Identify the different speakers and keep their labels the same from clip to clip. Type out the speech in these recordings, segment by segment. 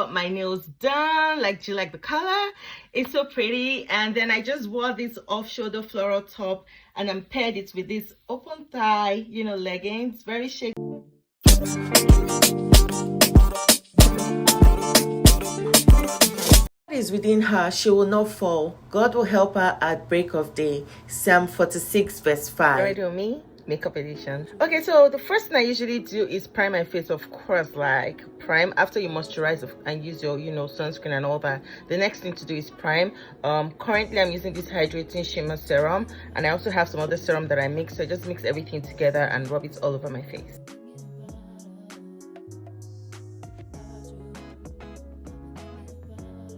Speaker 1: got my nails done. Like, do you like the color? It's so pretty. And then I just wore this off-shoulder floral top and I'm paired it with this open thigh, you know, leggings. Very chic. Is within her, she will not fall. God will help her at break of day. Psalm 46 verse 5. Ready on me? Makeup edition. Okay, so the first thing I usually do is prime my face. Of course, like prime after you moisturize and use your, you know, sunscreen and all that. The next thing to do is prime. Currently I'm using this hydrating shimmer serum, and I also have some other serum that I mix. So I just mix everything together and rub it all over my face.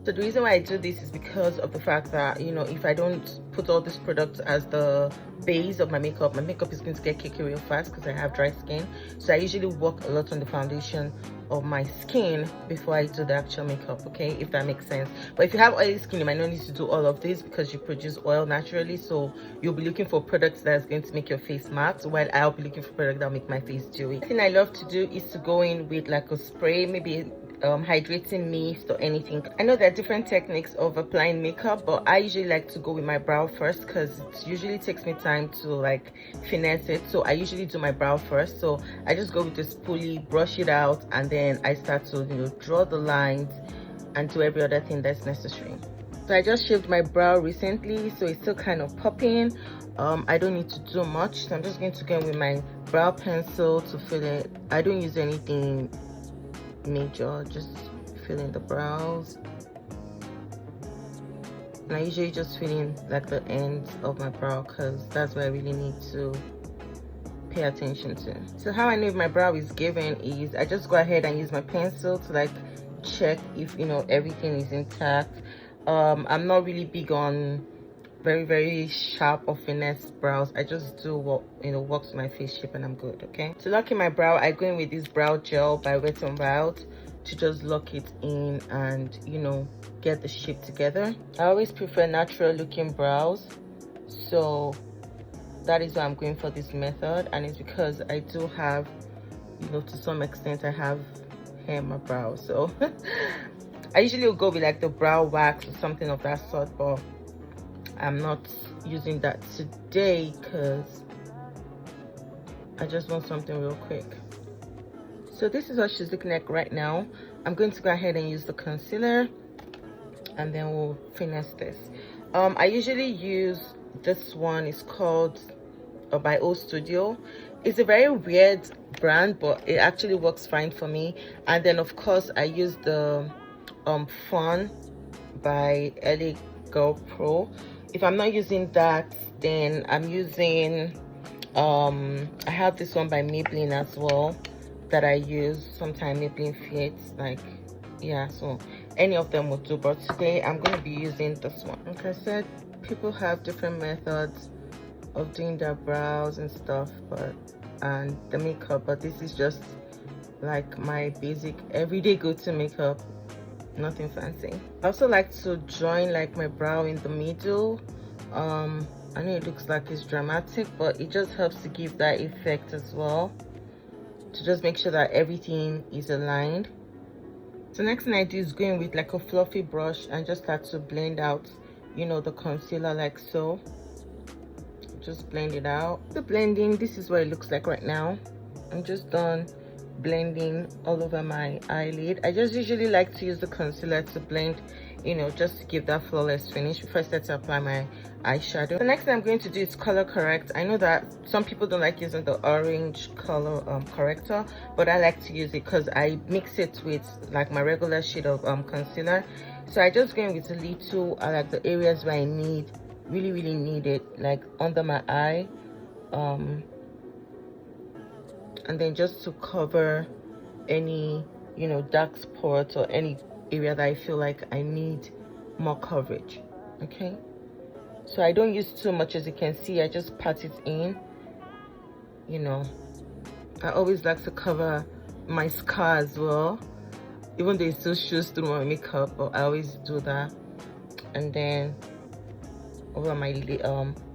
Speaker 1: So the reason why I do this is because of the fact that, you know, if I don't put all these products as the base of my makeup is going to get cakey real fast because I have dry skin. So I usually work a lot on the foundation of my skin before I do the actual makeup, okay, if that makes sense. But if you have oily skin, you might not need to do all of this because you produce oil naturally, so you'll be looking for products that's going to make your face matte, while I'll be looking for products that'll make my face dewy. The thing I love to do is to go in with like a spray, maybe hydrating mist or anything. I know there are different techniques of applying makeup, but I usually like to go with my brow first because it usually takes me time to like finesse it. So I usually do my brow first. So I just go with this spoolie, brush it out, and then I start to, you know, draw the lines and do every other thing that's necessary. So I just shaved my brow recently, so it's still kind of popping. I don't need to do much, so I'm just going to go in with my brow pencil to fill it. I don't use anything major, just fill in the brows, and I usually just fill in like the ends of my brow because that's what I really need to pay attention to. So how I know if my brow is given is I just go ahead and use my pencil to like check if, you know, everything is intact. I'm not really big on very sharp or finesse brows. I just do what, you know, works with my face shape and I'm good. Okay, to lock in my brow, I go in with this brow gel by Wet n Wild to just lock it in and, you know, get the shape together. I always prefer natural looking brows, so that is why I'm going for this method, and it's because I do have, you know, to some extent I have hair in my brow, so I usually will go with like the brow wax or something of that sort, but I'm not using that today because I just want something real quick. So this is what she's looking like right now. I'm going to go ahead and use the concealer and then we'll finesse this. I usually use this one. It's called by O Studio. It's a very weird brand, but it actually works fine for me. And then of course I use the Fawn by Aloe Girl Pro. If I'm not using that, then I'm using I have this one by Maybelline as well that I use. Sometimes Maybelline fits, like, yeah, so any of them will do, but today I'm going to be using this one. Like I said, people have different methods of doing their brows and stuff, but and the makeup, but this is just like my basic everyday go-to makeup, nothing fancy. I also like to join like my brow in the middle. I know it looks like it's dramatic, but it just helps to give that effect as well, to just make sure that everything is aligned. So next thing I do is go in with like a fluffy brush and just start to blend out, you know, the concealer like so. Just blend it out. The blending, this is what it looks like right now. I'm just done blending all over my eyelid. I just usually like to use the concealer to blend, you know, just to give that flawless finish before I start to apply my eyeshadow. The next thing I'm going to do is color correct. I know that some people don't like using the orange color corrector, but I like to use it because I mix it with like my regular shade of concealer. So I just go in with a little like the areas where I need really need it, like under my eye, and then just to cover any, you know, dark spots or any area that I feel like I need more coverage. Okay, so I don't use too much. As you can see, I just pat it in. You know, I always like to cover my scar as well, even though it still shows through my makeup, but I always do that. And then over my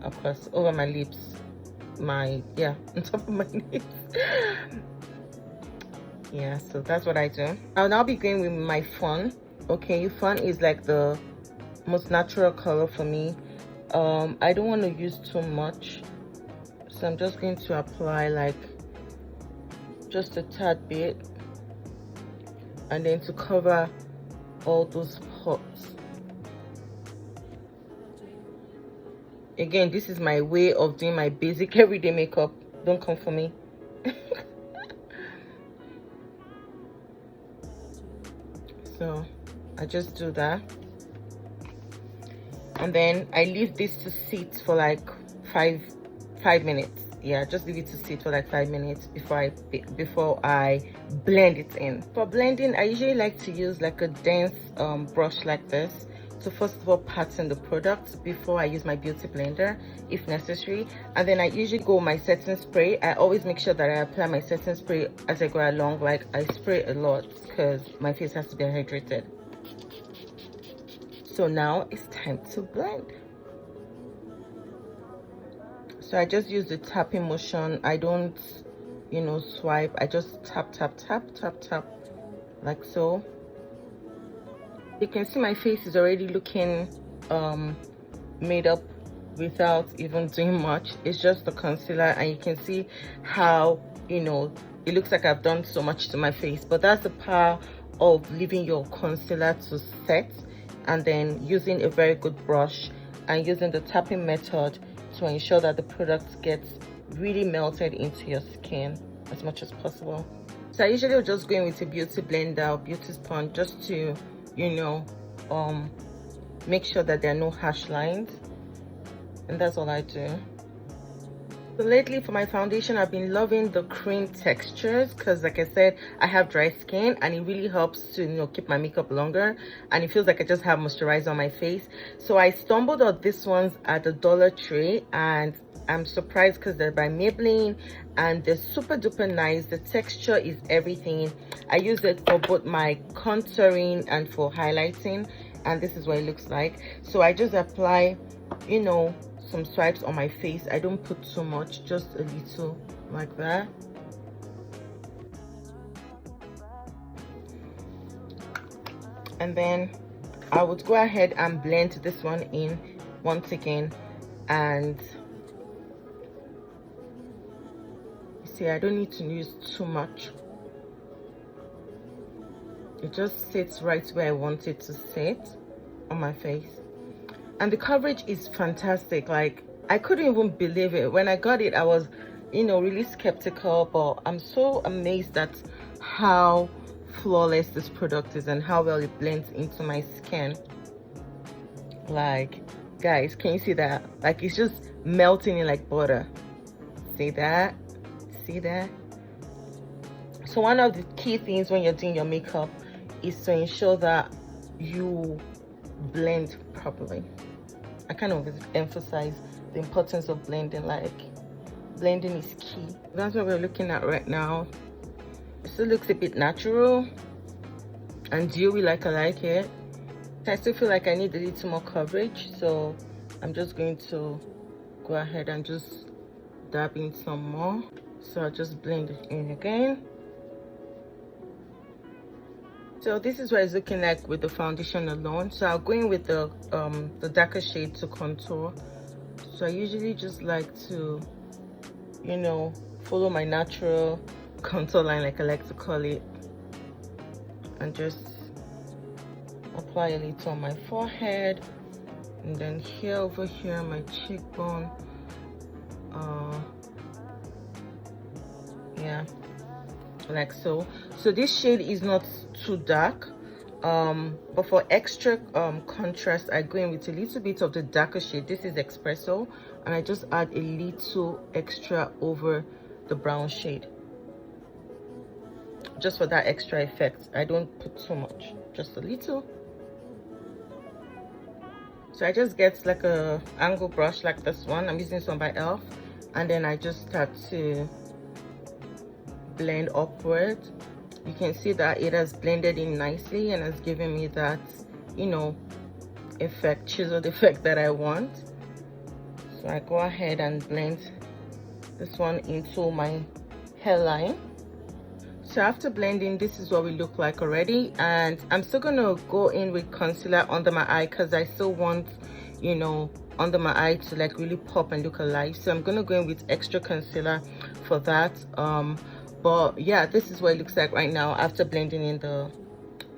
Speaker 1: across over my lips, my, yeah, on top of my lips. Yeah, so that's what I do. I'll now be going with my Fawn. Okay, Fawn is like the most natural color for me. I don't want to use too much, so I'm just going to apply like just a tad bit, and then to cover all those spots. Again, this is my way of doing my basic everyday makeup. Don't come for me. So I just do that, and then I leave this to sit for like five minutes. Yeah, just leave it to sit for like 5 minutes before I blend it in. For blending, I usually like to use like a dense brush like this to first of all pattern the product before I use my beauty blender if necessary, and then I usually go with my setting spray. I always make sure that I apply my setting spray as I go along. Like I spray a lot because my face has to be hydrated. So now it's time to blend. So I just use the tapping motion. I don't, you know, swipe. I just tap like so. You can see my face is already looking made up without even doing much. It's just the concealer, and you can see how, you know, it looks like I've done so much to my face. But that's the power of leaving your concealer to set, and then using a very good brush and using the tapping method to ensure that the product gets really melted into your skin as much as possible. So I usually will just go in with a beauty blender or beauty sponge just to, you know, make sure that there are no harsh lines, and that's all I do. So lately for my foundation, I've been loving the cream textures because, like I said, I have dry skin, and it really helps to, you know, keep my makeup longer, and it feels like I just have moisturizer on my face. So I stumbled on these ones at the Dollar Tree, and I'm surprised because they're by Maybelline and they're super duper nice. The texture is everything. I use it for both my contouring and for highlighting, and this is what it looks like. So I just apply, you know, some swipes on my face. I don't put too much, just a little like that. And then I would go ahead and blend this one in once again, and see, I don't need to use too much. It just sits right where I want it to sit on my face, and the coverage is fantastic. Like I couldn't even believe it when I got it. I was, you know, really skeptical, but I'm so amazed at how flawless this product is and how well it blends into my skin. Like, guys, can you see that? Like, it's just melting in like butter. See that? See that? So one of the key things when you're doing your makeup is to ensure that you blend properly. I kind of emphasize the importance of blending. Like, blending is key. That's what we're looking at right now. It still looks a bit natural and dewy, like I like it. I still feel like I need a little more coverage, so I'm just going to go ahead and just dab in some more. So I'll just blend it in again. So this is what it's looking like with the foundation alone. So I'll go in with the darker shade to contour. So I usually just like to, you know, follow my natural contour line, like I like to call it, and just apply a little on my forehead, and then here, over here, my cheekbone. Yeah, like so. So this shade is not too dark, but for extra contrast, I go in with a little bit of the darker shade. This is Espresso, and I just add a little extra over the brown shade, just for that extra effect. I don't put too much, just a little. So I just get like a angle brush like this one. I'm using this one by Elf, and then I just start to blend upward. You can see that it has blended in nicely and has given me that, you know, effect, chiseled effect that I want. So I go ahead and blend this one into my hairline. So so after blending, this is what we look like already, and I'm still gonna go in with concealer under my eye because I still want, you know, under my eye to like really pop and look alive. So I'm gonna go in with extra concealer for that. But yeah, this is what it looks like right now after blending in the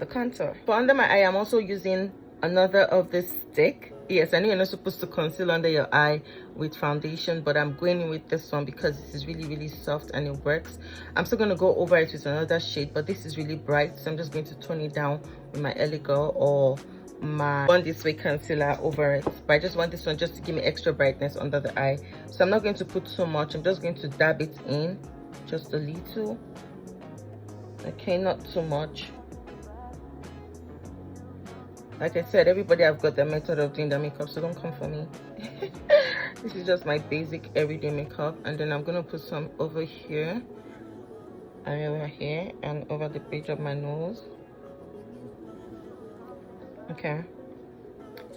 Speaker 1: contour. For under my eye, I'm also using another of this stick. Yes, I know you're not supposed to conceal under your eye with foundation, but I'm going in with this one because this is really soft and it works. I'm still going to go over it with another shade, but this is really bright, so I'm just going to tone it down with my Ellie Girl or my Born This Way concealer over it. But I just want this one just to give me extra brightness under the eye, so I'm not going to put too much. I'm just going to dab it in just a little. Okay, not too much. Like I said, everybody have got their method of doing their makeup, so don't come for me. This is just my basic everyday makeup, and then I'm gonna put some over here and over here and over the bridge of my nose. Okay,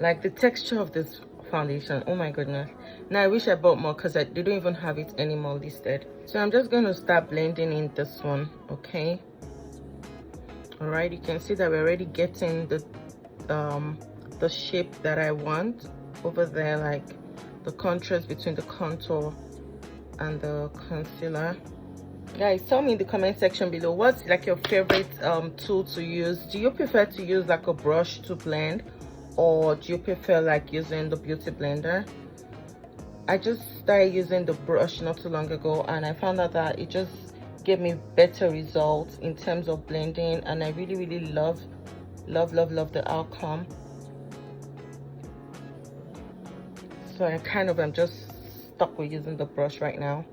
Speaker 1: like the texture of this foundation, oh my goodness. Now I wish I bought more because they don't even have it anymore listed. So I'm just going to start blending in this one. Okay, all right, you can see that we're already getting the shape that I want over there, like the contrast between the contour and the concealer. Guys, tell me in the comment section below, what's like your favorite tool to use? Do you prefer to use like a brush to blend, or do you prefer like using the beauty blender? I just started using the brush not too long ago, and I found out that it just gave me better results in terms of blending, and I really love the outcome. So I kind of am just stuck with using the brush right now,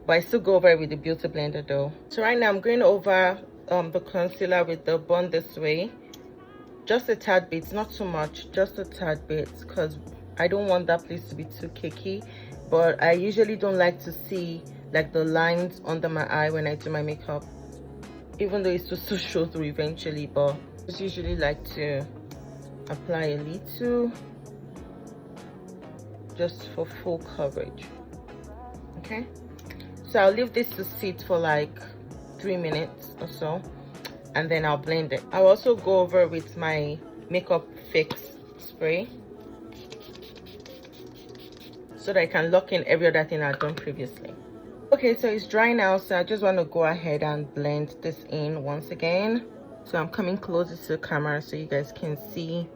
Speaker 1: but I still go over it with the beauty blender though. So right now I'm going over the concealer with the Born This Way, just a tad bit, not too much, just a tad bit, because I don't want that place to be too cakey. But I usually don't like to see like the lines under my eye when I do my makeup, even though it's supposed to show through eventually. But I just usually like to apply a little just for full coverage. Okay, so I'll leave this to sit for like 3 minutes or so, and then I'll blend it. I'll also go over with my Makeup Fix spray so that I can lock in every other thing I've done previously. Okay, so it's dry now, so I just want to go ahead and blend this in once again. So I'm coming closer to the camera so you guys can see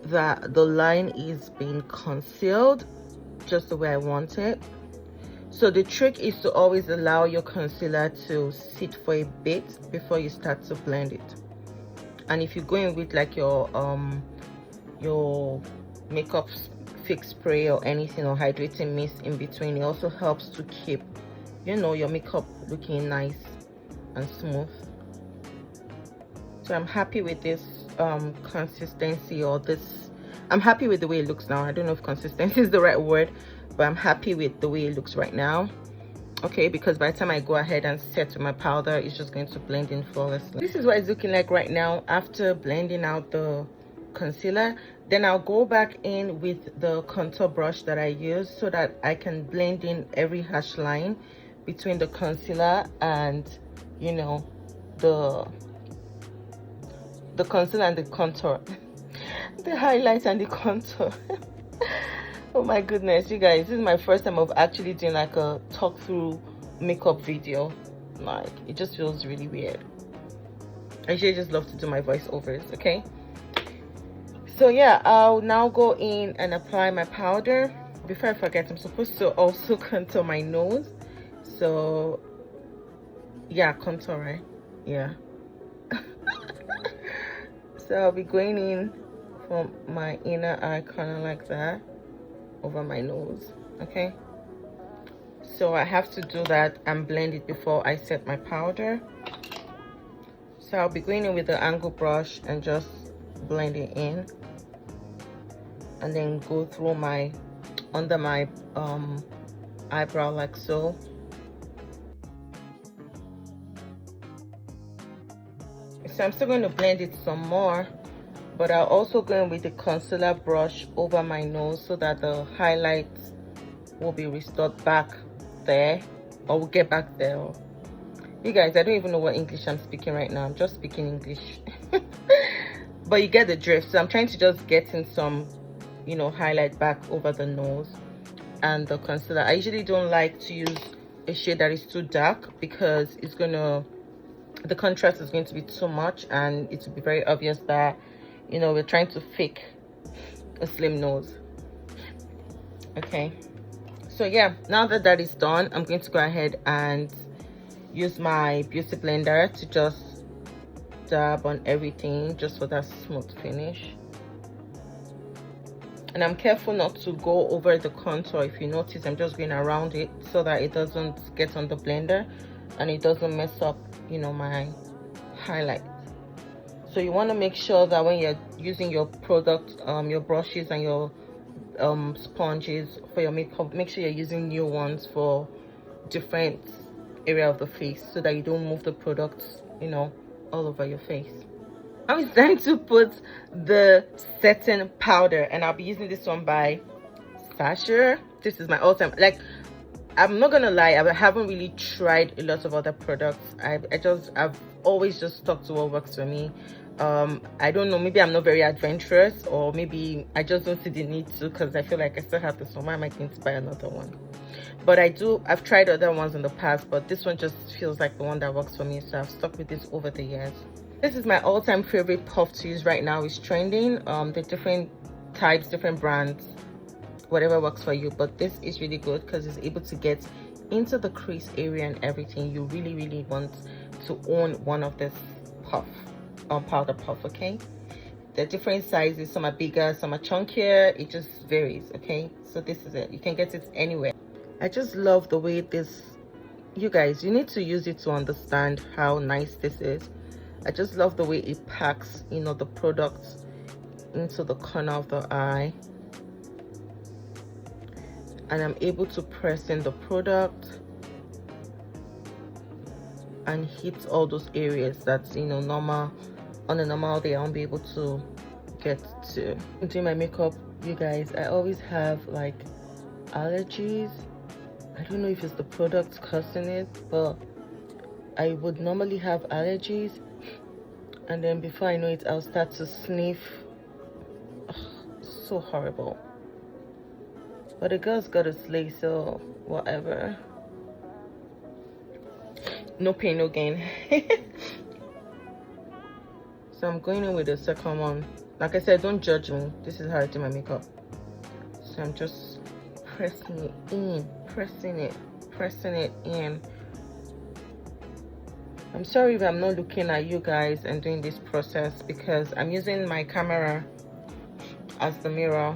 Speaker 1: that the line is being concealed just the way I want it. So the trick is to always allow your concealer to sit for a bit before you start to blend it. And if you're going with like your Makeup Fix spray or anything, or hydrating mist in between, it also helps to keep, you know, your makeup looking nice and smooth. So I'm happy with this consistency, or this, I'm happy with the way it looks now. I don't know if consistency is the right word, but I'm happy with the way it looks right now. Okay, because by the time I go ahead and set with my powder, it's just going to blend in flawlessly. This is what it's looking like right now after blending out the concealer. Then I'll go back in with the contour brush that I use so that I can blend in every hash line between the concealer and, you know, the concealer and the contour, the highlight and the contour. Oh my goodness, you guys, this is my first time of actually doing like a talk through makeup video. Like, it just feels really weird. I usually just love to do my voiceovers. Okay, so yeah, I'll now go in and apply my powder. Before I forget, I'm supposed to also contour my nose. So yeah, contour, right? Yeah. So I'll be going in from my inner eye corner like that over my nose. Okay, so I have to do that and blend it before I set my powder. So I'll be going in with the angle brush and just blend it in, and then go through my under my eyebrow like so. So I'm still going to blend it some more, but I'll also go in with the concealer brush over my nose so that the highlights will be restored back there, or will get back there. You guys, I don't even know what English I'm speaking right now. I'm just speaking English. But you get the drift. So I'm trying to just get in some, you know, highlight back over the nose and the concealer. I usually don't like to use a shade that is too dark because it's gonna, the contrast is going to be too much, and it will be very obvious that, you know, we're trying to fake a slim nose. Okay, so yeah, now that that is done, I'm going to go ahead and use my beauty blender to just dab on everything, just for that smooth finish. And I'm careful not to go over the contour. If you notice, I'm just going around it so that it doesn't get on the blender and it doesn't mess up, you know, my highlight. So you want to make sure that when you're using your product, your brushes and your sponges for your makeup, make sure you're using new ones for different area of the face so that you don't move the products, you know, all over your face. Now it's time to put the setting powder, and I'll be using this one by Speciality. This is my all-time, like, I'm not gonna lie, I haven't really tried a lot of other products. I've always just stuck to what works for me. I don't know, maybe I'm not very adventurous, or maybe I just don't see the need to, because I feel like I still have this one. Why am I going to buy another one? But I've tried other ones in the past, but this one just feels like the one that works for me, so I've stuck with this over the years. This is my all-time favorite puff to use right now. It's trending. The different types, different brands, whatever works for you, but this is really good because it's able to get into the crease area and everything. You really want to own one of this puff, powder puff. Okay, they're different sizes, some are bigger, some are chunkier, it just varies. Okay, so this is it. You can get it anywhere. I just love the way this, you guys, you need to use it to understand how nice this is. I just love the way it packs, you know, the product into the corner of the eye, and I'm able to press in the product and hit all those areas that's, you know, normal on a normal day I won't be able to get to. Doing my makeup, you guys, I always have like allergies. I don't know if it's the product causing it, but I would normally have allergies, and then before I know it, I'll start to sniff. Ugh, so horrible. But the girl's got a slay, so whatever. No pain, no gain. So I'm going in with the second one. Like I said, don't judge me. This is how I do my makeup. So I'm just pressing it in, pressing it in. I'm sorry if I'm not looking at you guys and doing this process, because I'm using my camera as the mirror.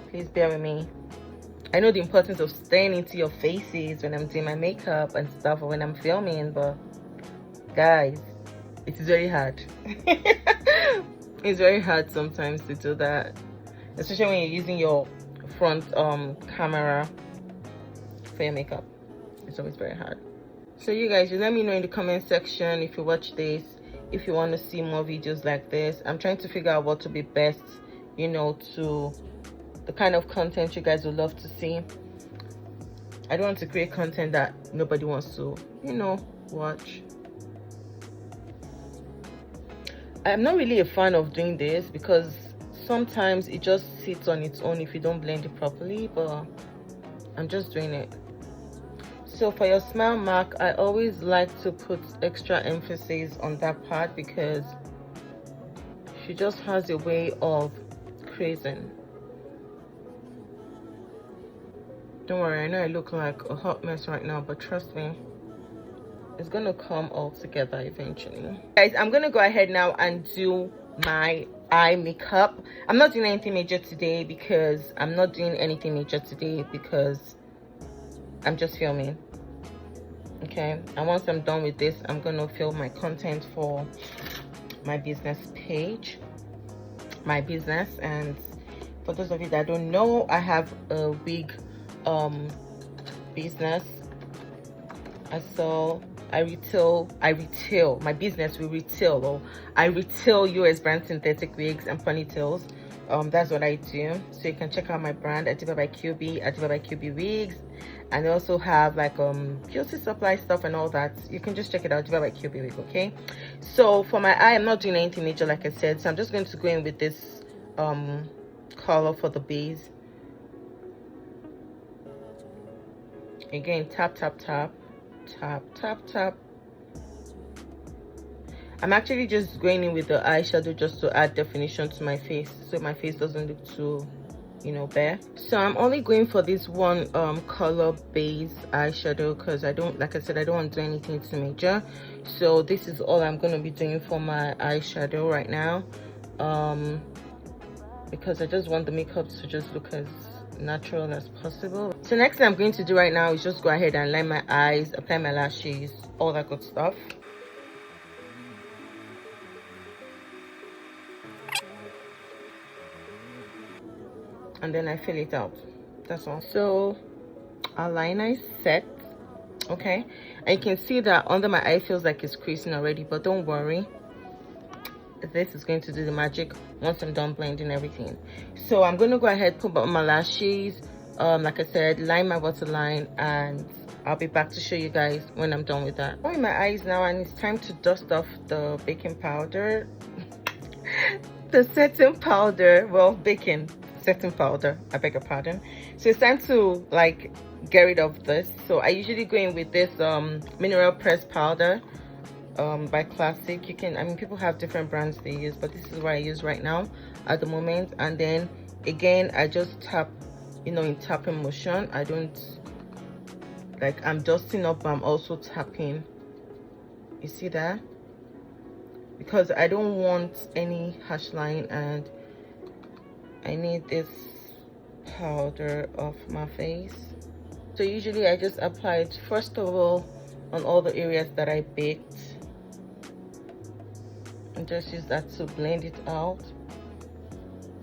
Speaker 1: Please bear with me. I know the importance of staring into your faces when I'm doing my makeup and stuff, or when I'm filming, but guys, it is very hard. It's very hard sometimes to do that, especially when you're using your front camera for your makeup. It's always very hard. So you guys, you let me know in the comment section if you watch this, if you want to see more videos like this. I'm trying to figure out what to be best, you know, to the kind of content you guys would love to see. I don't want to create content that nobody wants to, you know, watch. I'm not really a fan of doing this because sometimes it just sits on its own if you don't blend it properly, but I'm just doing it. So for your smile mark, I always like to put extra emphasis on that part because she just has a way of creasing. Don't worry, I know I look like a hot mess right now, but trust me, it's gonna come all together eventually. Guys, I'm gonna go ahead now and do my eye makeup. I'm not doing anything major today because I'm just filming. Okay, and once I'm done with this, I'm gonna film my content for my business page, my business. And for those of you that don't know, I have a wig business. I sell my business will retail, or I retail US brand synthetic wigs and ponytails. That's what I do. So you can check out my brand, Adiba by QB, Adiba by QB wigs, and I also have like beauty supply stuff and all that. You can just check it out, Adiba by QB wig. Okay, so for my eye, I'm not doing anything major, like I said, so I'm just going to go in with this color for the base. Again, tap tap tap tap tap tap. I'm actually just going in with the eyeshadow just to add definition to my face, so my face doesn't look too, you know, bare. So I'm only going for this one color base eyeshadow because I don't, like I said, I don't want to do anything too major. So this is all I'm going to be doing for my eyeshadow right now, because I just want the makeup to just look as natural as possible. So next thing I'm going to do right now is just go ahead and line my eyes, apply my lashes, all that good stuff. And then I fill it out. That's all. So our liner is set. Okay, and you can see that under my eye feels like it's creasing already, but don't worry, this is going to do the magic once I'm done blending everything. So I'm going to go ahead, put on my lashes, like I said, line my waterline, and I'll be back to show you guys when I'm done with that. I'm in my eyes now, and it's time to dust off the baking powder. The setting powder, well, baking setting powder, I beg your pardon. So it's time to like get rid of this. So I usually go in with this mineral pressed powder by Classic. You can, I mean, people have different brands they use, but this is what I use right now at the moment. And then again, I just tap, you know, in tapping motion. I don't like, I'm dusting up, but I'm also tapping. You see that? Because I don't want any harsh line, and I need this powder off my face. So usually I just apply it first of all on all the areas that I baked, and just use that to blend it out.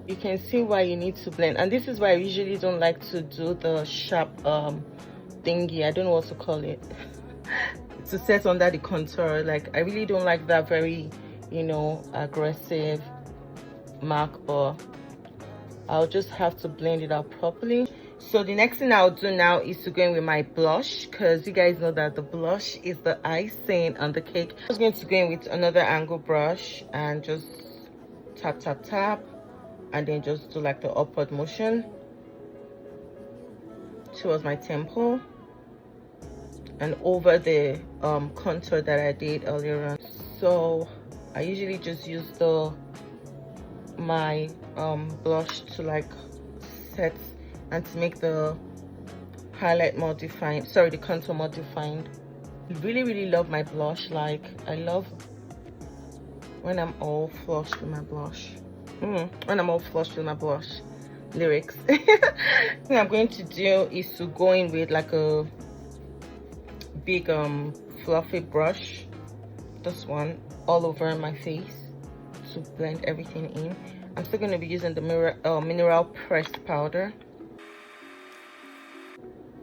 Speaker 1: You can see why you need to blend, and this is why I usually don't like to do the sharp thingy, I don't know what to call it, to set under the contour. Like, I really don't like that very, you know, aggressive mark, but I'll just have to blend it out properly. So the next thing I'll do now is to go in with my blush, because you guys know that the blush is the icing on the cake. I'm just going to go in with another angle brush and just tap tap tap, and then just do like the upward motion towards my temple and over the contour that I did earlier on. So I usually just use my blush to like set and to make the highlight more defined, sorry, the contour more defined. I really love my blush. Like, I love when I'm all flushed with my blush. When I'm all flushed with my blush. Lyrics. What I'm going to do is to go in with like a big fluffy brush, this one, all over my face to blend everything in. I'm still going to be using the mineral pressed powder.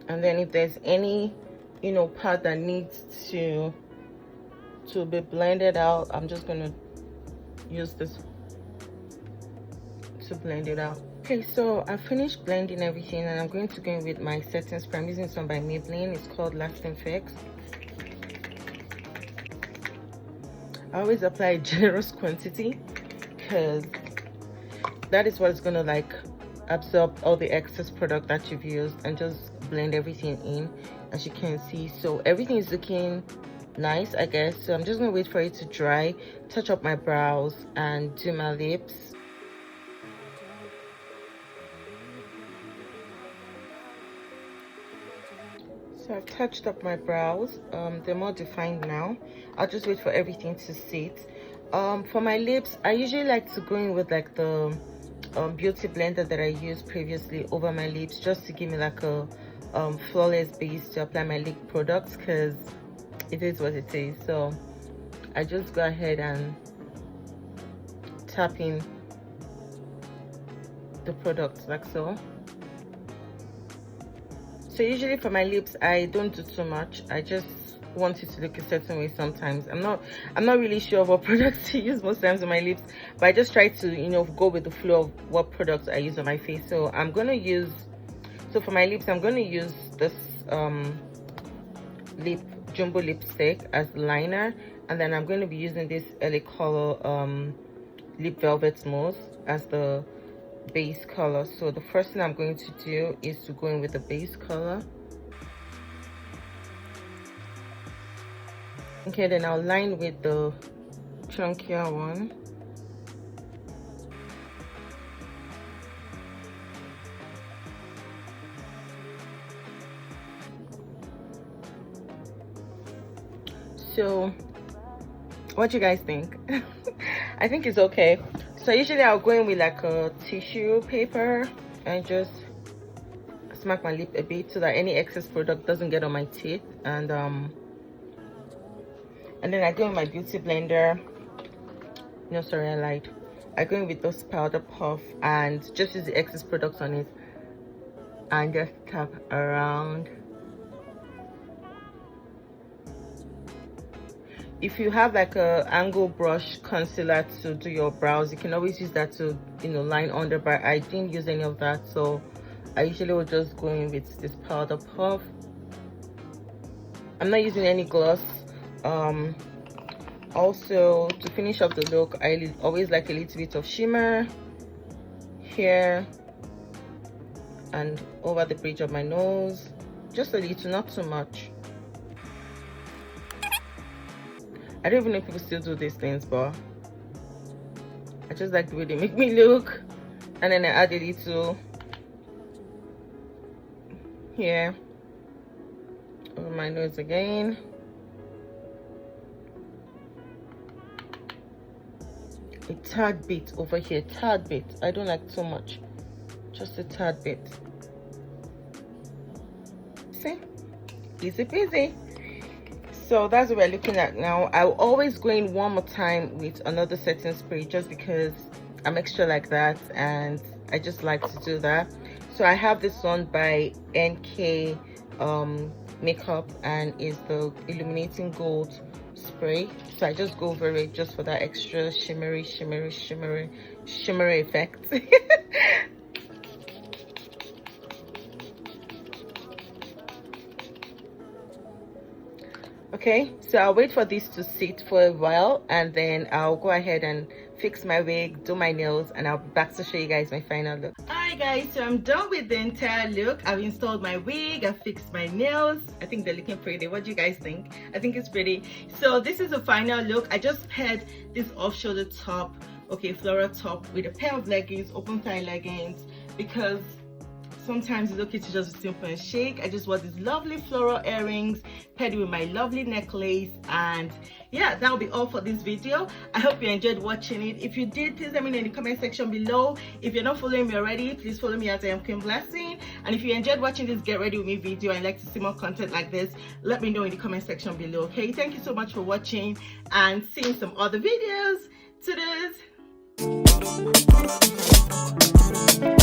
Speaker 1: And then if there's any, you know, part that needs to be blended out, I'm just going to use this to blend it out. Okay, so I finished blending everything, and I'm going to go in with my setting spray. I'm using some by Maybelline. It's called Lasting Fix. I always apply a generous quantity because that is what's gonna like absorb all the excess product that you've used and just blend everything in, as you can see. So everything is looking nice, I guess. So I'm just gonna wait for it to dry, touch up my brows, and do my lips. So I've touched up my brows. They're more defined now. I'll just wait for everything to sit. For my lips, I usually like to go in with like the beauty blender that I used previously over my lips, just to give me like a flawless base to apply my lip products, because it is what it is. So I just go ahead and tap in the products like so. So usually for my lips, I don't do too much. I just want it to look a certain way sometimes. I'm not really sure of what products to use most times on my lips, but I just try to, you know, go with the flow of what products I use on my face. So I'm gonna use, so for my lips I'm gonna use this jumbo lipstick as liner, and then I'm going to be using this LA color lip velvet mousse as the base color. So the first thing I'm going to do is to go in with the base color. Okay, then I'll line with the chunkier one. So what you guys think? I think it's okay. So usually I'll go in with like a tissue paper and just smack my lip a bit so that any excess product doesn't get on my teeth, and then I go in my beauty blender. No, sorry, I lied. I go in with those powder puff and just use the excess products on it and just tap around. If you have like a angle brush concealer to do your brows, you can always use that to, you know, line under, but I didn't use any of that, so I usually will just go in with this powder puff. I'm not using any gloss. Also, to finish up the look, I always like a little bit of shimmer here and over the bridge of my nose, just a little, not too much. I don't even know if people still do these things, but I just like the way they make me look. And then I add a little here over my nose again. A tad bit over here, tad bit. I don't like too much, just a tad bit. See, easy peasy. So that's what we're looking at now. I'll always go in one more time with another setting spray just because I'm extra like that and I just like to do that. So I have this one by NK Makeup and is the Illuminating Gold spray. So I just go over it just for that extra shimmery effect. Okay, so I'll wait for this to sit for a while and then I'll go ahead and fix my wig, do my nails, and I'll be back to show you guys my final look. Alright guys, so I'm done with the entire look. I've installed my wig, I've fixed my nails. I think they're looking pretty. What do you guys think? I think it's pretty. So this is the final look. I just paired this off-shoulder top, okay, floral top, with a pair of leggings, open thigh leggings, because sometimes it's okay to just simple and shake. I just wore these lovely floral earrings paired with my lovely necklace, and yeah, that'll be all for this video. I hope you enjoyed watching it. If you did, please let me know in the comment section below. If you're not following me already, please follow me as I am Queen Blessing. And if you enjoyed watching this Get Ready With Me video and like to see more content like this, let me know in the comment section below. Okay, thank you so much for watching and seeing some other videos. To this.